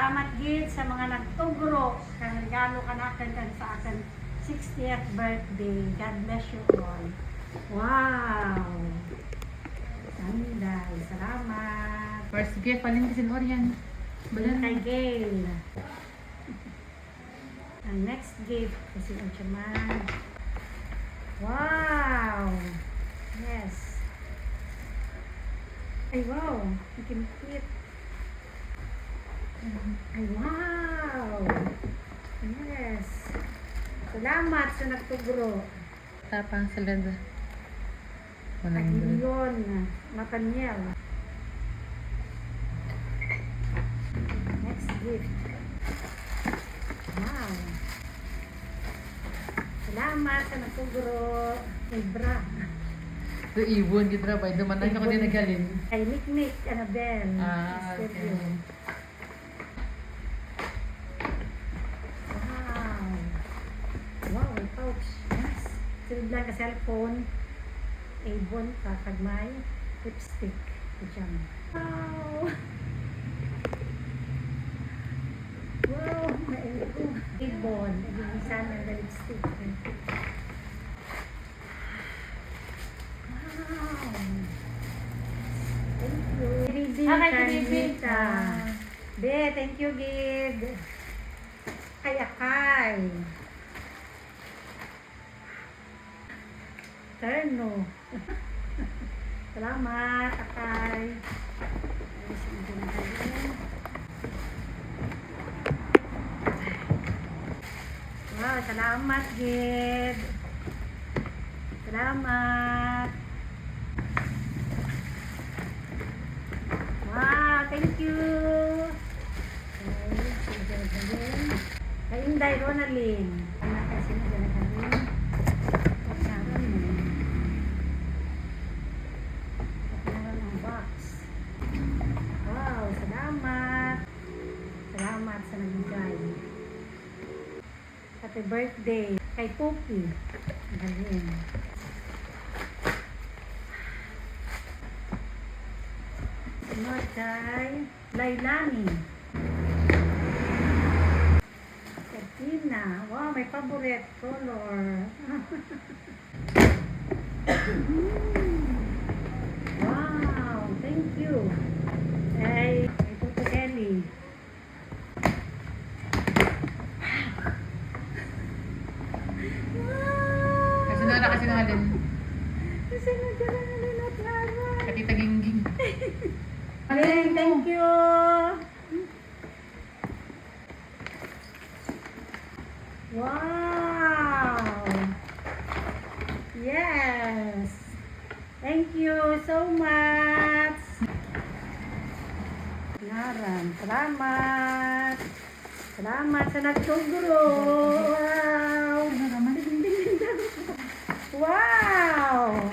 Salamat gid sa mga nagtugro kang regalo ka natin kan sa akin 60th birthday. God bless you all. Wow! Sanday, salamat. First gift, paling kasi Orion. Balan kay Gail. Ang next gift kasi ang chaman. Wow! Yes. Ay wow! Ikimpit. Ay wow! Yes. Salamat sa nagtugro. Tapang salada. Pagilyon. Matanyel. Next gift. Wow. Salamat sa nagtugro. Ibra. So, ibon, kita ba? Dumanan ako din nagalin. Kay Nick Annabelle. Okay. Wow. Wow, may pouch. Yes. Sunod lang ka cellphone. Avon, kakagmay. Lipstick. Diyan. Wow. Wow, may Avon. Naging sana na lipstick. Wow. Thank you. Carnita. Be, thank you, Gid. Akay. Terno. Salamat, Akay. Wow, salamat, Gid. Salamat. Wow, thank you. Kay Inday Ronalyn. Anak kasi na dyan kami. Pagkaran mo. Pagkaran ng box. Wow, salamat. Salamat sa nagbigay. Happy birthday kay Puki. Galing. Sunod kay Lailani. Tina. Wow, may favorite color. Wow, thank you. Ay, ito po Kelly. Kasi na kasi nangalin. Kasi nagkaroon at Lara. Katita gingging. Thank you. Wow! Yes! Thank you so much! Naran, salamat! Salamat sa nagtugro! Wow! Wow!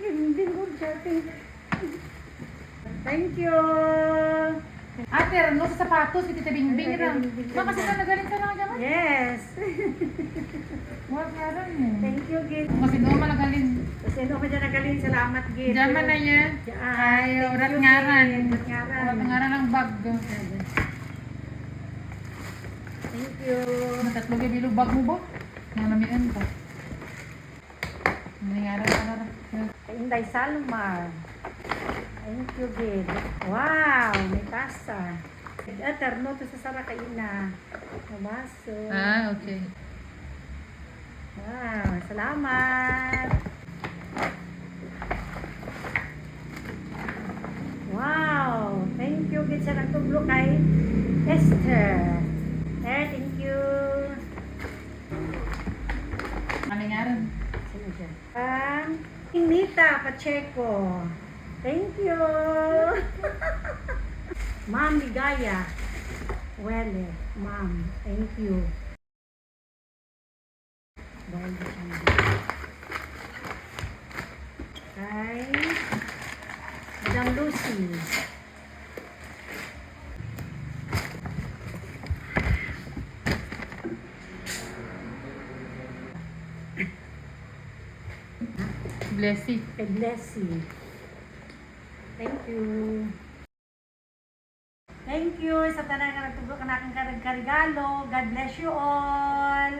Hindi ko chatting. Thank you! Ate, no sa sapatos, kita bingbing lang. Ma, kasi ka nagaling ka lang dyan. Yes! Huwag nga rin eh. Thank you, Gid. Kasi doon malagalin. Kasi ano ka dyan nagaling, salamat, Gid. Diyan man na yan. Ay, urat ngaran. Urat ngaran ang bag. Thank you. Matatlo ka bilog bag mo ba? Nanamian ko. Nangyari ka na rin. Inday Salmar. Thank you, Gid. Wow, may pasta. Terno to sa Sarakaina. Namaso. Ah, okay. Wow, salamat. Wow, thank you, Gid, sa nagtublo kay Esther. Thank you. Malingaran. Sino siya? Inita Pacheco. Thank you. Ma'am Ligaya. Wele. Ma'am, thank you. Wele siya. Kay Madam Lucy. Blessy. Kay Blessy. Thank you. Thank you sa tanan nga nagtugro ka na akong karagalo. God bless you all.